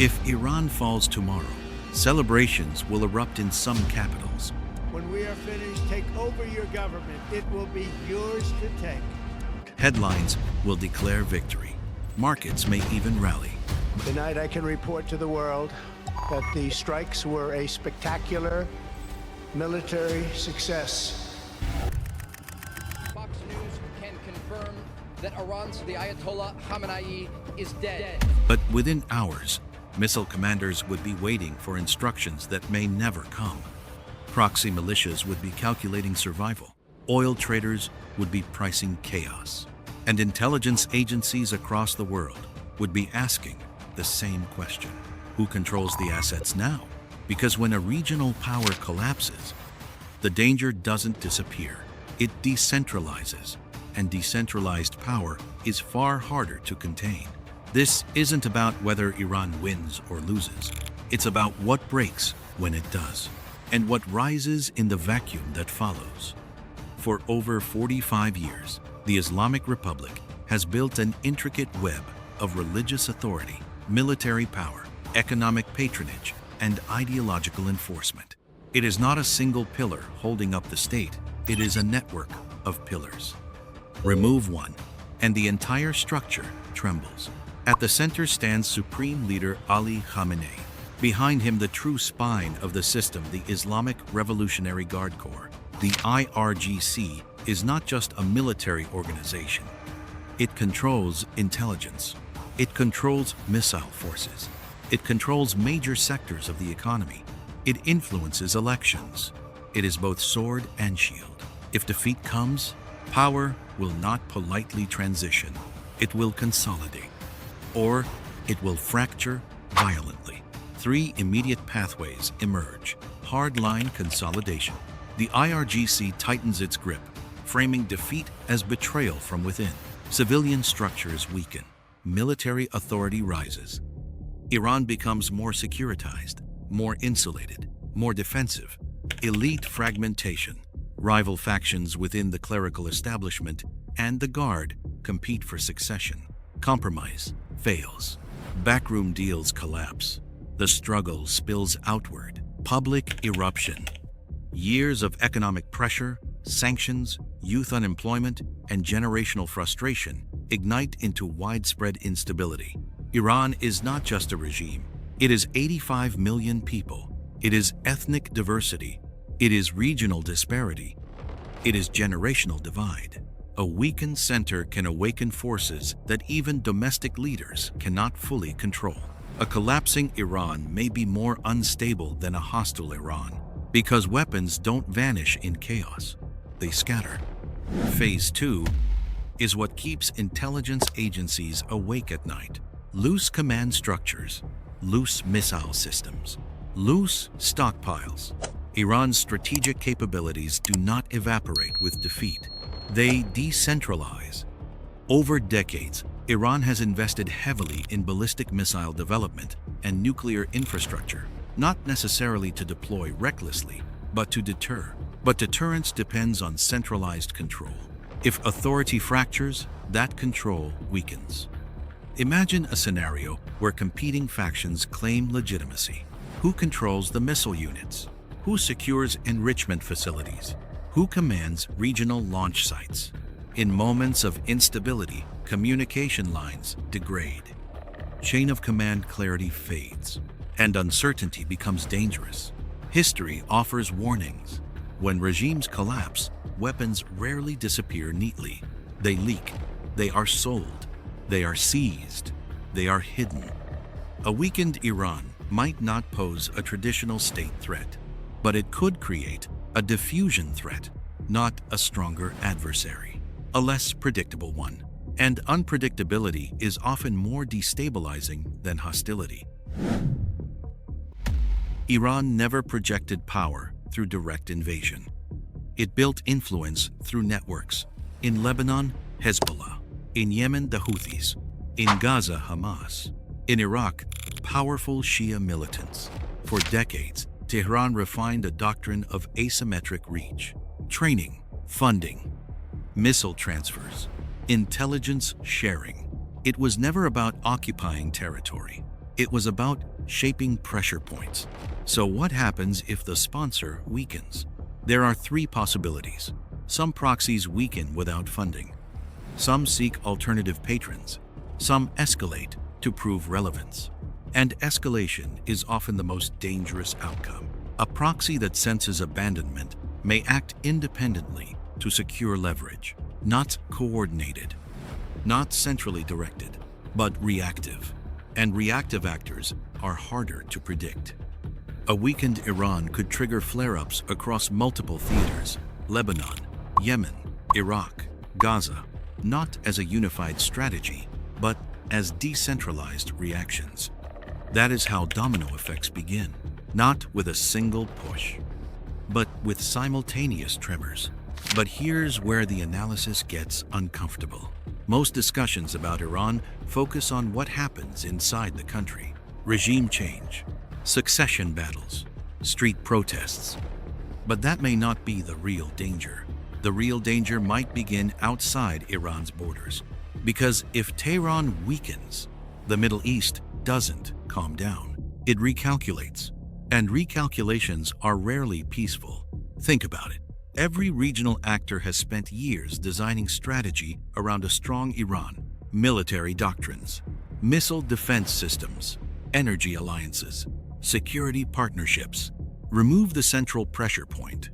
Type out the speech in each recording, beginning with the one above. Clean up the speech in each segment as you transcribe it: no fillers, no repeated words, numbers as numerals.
If Iran falls tomorrow, celebrations will erupt in some capitals. When we are finished, take over your government. It will be yours to take. Headlines will declare victory. Markets may even rally. Tonight I can report to the world that the strikes were a spectacular military success. Fox News can confirm that the Ayatollah Khamenei is dead. But within hours, missile commanders would be waiting for instructions that may never come. Proxy militias would be calculating survival. Oil traders would be pricing chaos. And intelligence agencies across the world would be asking the same question. Who controls the assets now? Because when a regional power collapses, the danger doesn't disappear. It decentralizes. And decentralized power is far harder to contain. This isn't about whether Iran wins or loses. It's about what breaks when it does, and what rises in the vacuum that follows. For over 45 years, the Islamic Republic has built an intricate web of religious authority, military power, economic patronage, and ideological enforcement. It is not a single pillar holding up the state. It is a network of pillars. Remove one, and the entire structure trembles. At the center stands Supreme Leader Ali Khamenei. Behind him, the true spine of the system, the Islamic Revolutionary Guard Corps. The IRGC is not just a military organization. It controls intelligence. It controls missile forces. It controls major sectors of the economy. It influences elections. It is both sword and shield. If defeat comes, power will not politely transition. It will consolidate. Or it will fracture violently. Three immediate pathways emerge. Hardline consolidation. The IRGC tightens its grip, framing defeat as betrayal from within. Civilian structures weaken. Military authority rises. Iran becomes more securitized, more insulated, more defensive. Elite fragmentation. Rival factions within the clerical establishment and the guard compete for succession. Compromise fails. Backroom deals collapse. The struggle spills outward. Public eruption. Years of economic pressure, sanctions, youth unemployment, and generational frustration ignite into widespread instability. Iran is not just a regime. It is 85 million people. It is ethnic diversity. It is regional disparity. It is generational divide. A weakened center can awaken forces that even domestic leaders cannot fully control. A collapsing Iran may be more unstable than a hostile Iran, because weapons don't vanish in chaos. They scatter. Phase 2 is what keeps intelligence agencies awake at night. Loose command structures, loose missile systems, loose stockpiles. Iran's strategic capabilities do not evaporate with defeat. They decentralize. Over decades, Iran has invested heavily in ballistic missile development and nuclear infrastructure, not necessarily to deploy recklessly, but to deter. But deterrence depends on centralized control. If authority fractures, that control weakens. Imagine a scenario where competing factions claim legitimacy. Who controls the missile units? Who secures enrichment facilities? Who commands regional launch sites? In moments of instability, communication lines degrade. Chain of command clarity fades, and uncertainty becomes dangerous. History offers warnings. When regimes collapse, weapons rarely disappear neatly. They leak. They are sold. They are seized. They are hidden. A weakened Iran might not pose a traditional state threat, but it could create a diffusion threat, not a stronger adversary, a less predictable one. And unpredictability is often more destabilizing than hostility. Iran never projected power through direct invasion. It built influence through networks. In Lebanon, Hezbollah. In Yemen, the Houthis. In Gaza, Hamas. In Iraq, powerful Shia militants. For decades, Tehran refined a doctrine of asymmetric reach. Training, funding, missile transfers, intelligence sharing. It was never about occupying territory. It was about shaping pressure points. So what happens if the sponsor weakens? There are three possibilities. Some proxies weaken without funding. Some seek alternative patrons. Some escalate to prove relevance. And escalation is often the most dangerous outcome. A proxy that senses abandonment may act independently to secure leverage, not coordinated, not centrally directed, but reactive. And reactive actors are harder to predict. A weakened Iran could trigger flare-ups across multiple theaters: Lebanon, Yemen, Iraq, Gaza, not as a unified strategy, but as decentralized reactions. That is how domino effects begin, not with a single push, but with simultaneous tremors. But here's where the analysis gets uncomfortable. Most discussions about Iran focus on what happens inside the country: regime change, succession battles, street protests. But that may not be the real danger. The real danger might begin outside Iran's borders. Because if Tehran weakens, the Middle East doesn't calm down. It recalculates. And recalculations are rarely peaceful. Think about it. Every regional actor has spent years designing strategy around a strong Iran: military doctrines, missile defense systems, energy alliances, security partnerships. Remove the central pressure point,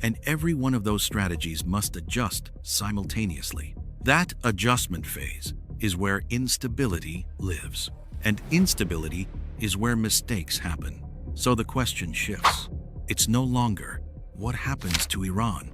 and every one of those strategies must adjust simultaneously. That adjustment phase is where instability lives, and instability is where mistakes happen. So the question shifts. It's no longer what happens to Iran.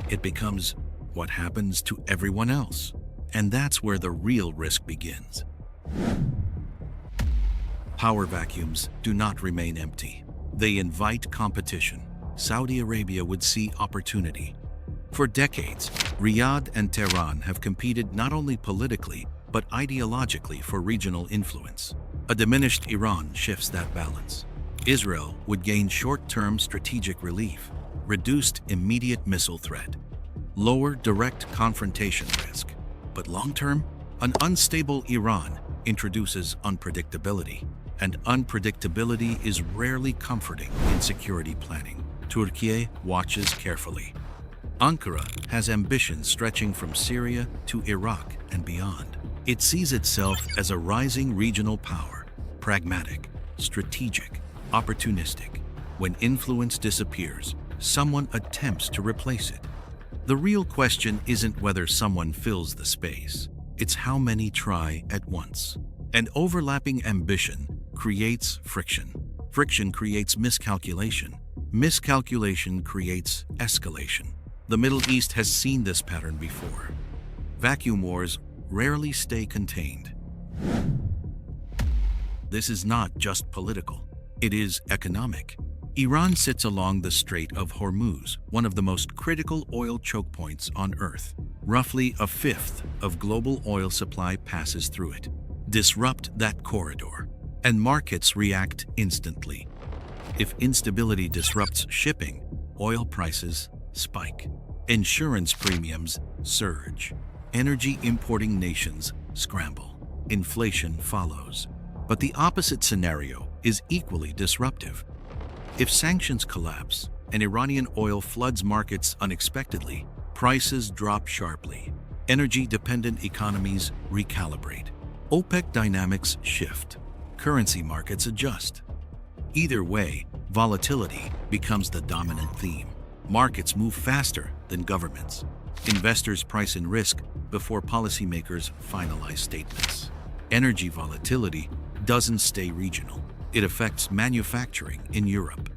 It becomes what happens to everyone else. And that's where the real risk begins. Power vacuums do not remain empty. They invite competition. Saudi Arabia would see opportunity. For decades, Riyadh and Tehran have competed not only politically, but ideologically for regional influence. A diminished Iran shifts that balance. Israel would gain short-term strategic relief, reduced immediate missile threat, lower direct confrontation risk. But long-term, an unstable Iran introduces unpredictability, and unpredictability is rarely comforting in security planning. Turkey watches carefully. Ankara has ambitions stretching from Syria to Iraq and beyond. It sees itself as a rising regional power, pragmatic, strategic, opportunistic. When influence disappears, someone attempts to replace it. The real question isn't whether someone fills the space. It's how many try at once. And overlapping ambition creates friction. Friction creates miscalculation. Miscalculation creates escalation. The Middle East has seen this pattern before. Vacuum wars rarely stay contained. This is not just political. It is economic. Iran sits along the Strait of Hormuz, one of the most critical oil choke points on Earth. Roughly a fifth of global oil supply passes through it. Disrupt that corridor, and markets react instantly. If instability disrupts shipping, oil prices spike. Insurance premiums surge. Energy importing nations scramble. Inflation follows. But the opposite scenario is equally disruptive. If sanctions collapse and Iranian oil floods markets unexpectedly, prices drop sharply. Energy-dependent economies recalibrate. OPEC dynamics shift. Currency markets adjust. Either way, volatility becomes the dominant theme. Markets move faster than governments. Investors price in risk before policymakers finalize statements. Energy volatility doesn't stay regional. It affects manufacturing in Europe,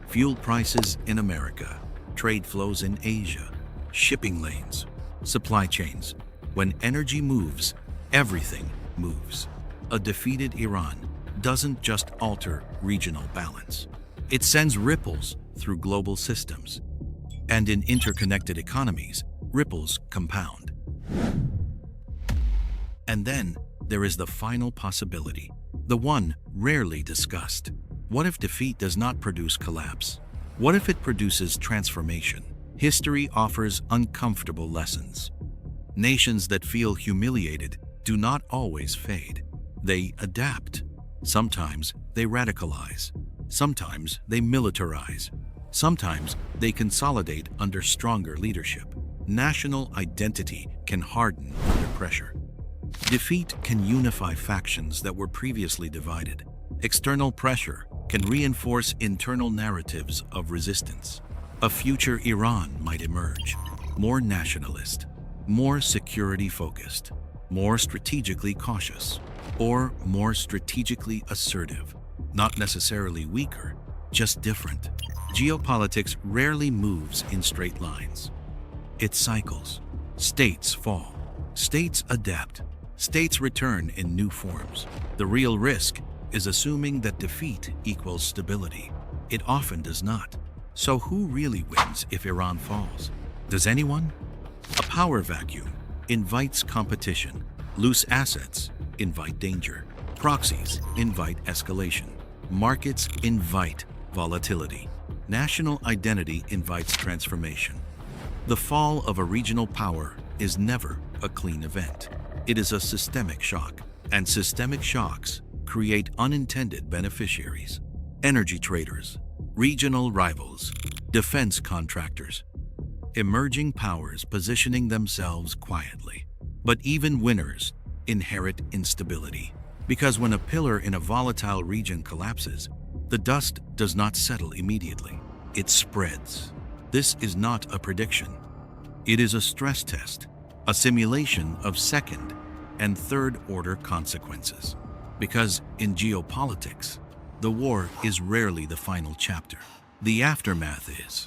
fuel prices in America, trade flows in Asia, shipping lanes, supply chains. When energy moves, everything moves. A defeated Iran doesn't just alter regional balance. It sends ripples through global systems. And in interconnected economies, ripples compound. And then there is the final possibility, the one rarely discussed. What if defeat does not produce collapse? What if it produces transformation? History offers uncomfortable lessons. Nations that feel humiliated do not always fade. They adapt. Sometimes they radicalize. Sometimes they militarize. Sometimes they consolidate under stronger leadership. National identity can harden under pressure. Defeat can unify factions that were previously divided. External pressure can reinforce internal narratives of resistance. A future Iran might emerge, more nationalist, more security-focused, more strategically cautious, or more strategically assertive. Not necessarily weaker, just different. Geopolitics rarely moves in straight lines. It cycles. States fall. States adapt. States return in new forms. The real risk is assuming that defeat equals stability. It often does not. So who really wins if Iran falls? Does anyone? A power vacuum invites competition. Loose assets invite danger. Proxies invite escalation. Markets invite volatility. National identity invites transformation. The fall of a regional power is never a clean event. It is a systemic shock, and systemic shocks create unintended beneficiaries. Energy traders, regional rivals, defense contractors, emerging powers positioning themselves quietly. But even winners inherit instability, because when a pillar in a volatile region collapses, the dust does not settle immediately. It spreads. This is not a prediction. It is a stress test, a simulation of second and third order consequences. Because in geopolitics, the war is rarely the final chapter. The aftermath is.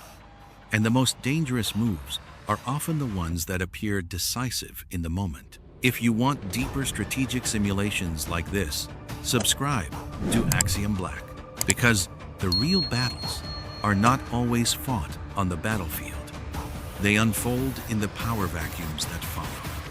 And the most dangerous moves are often the ones that appear decisive in the moment. If you want deeper strategic simulations like this, subscribe to Axiom Black, because the real battles are not always fought on the battlefield. They unfold in the power vacuums that follow.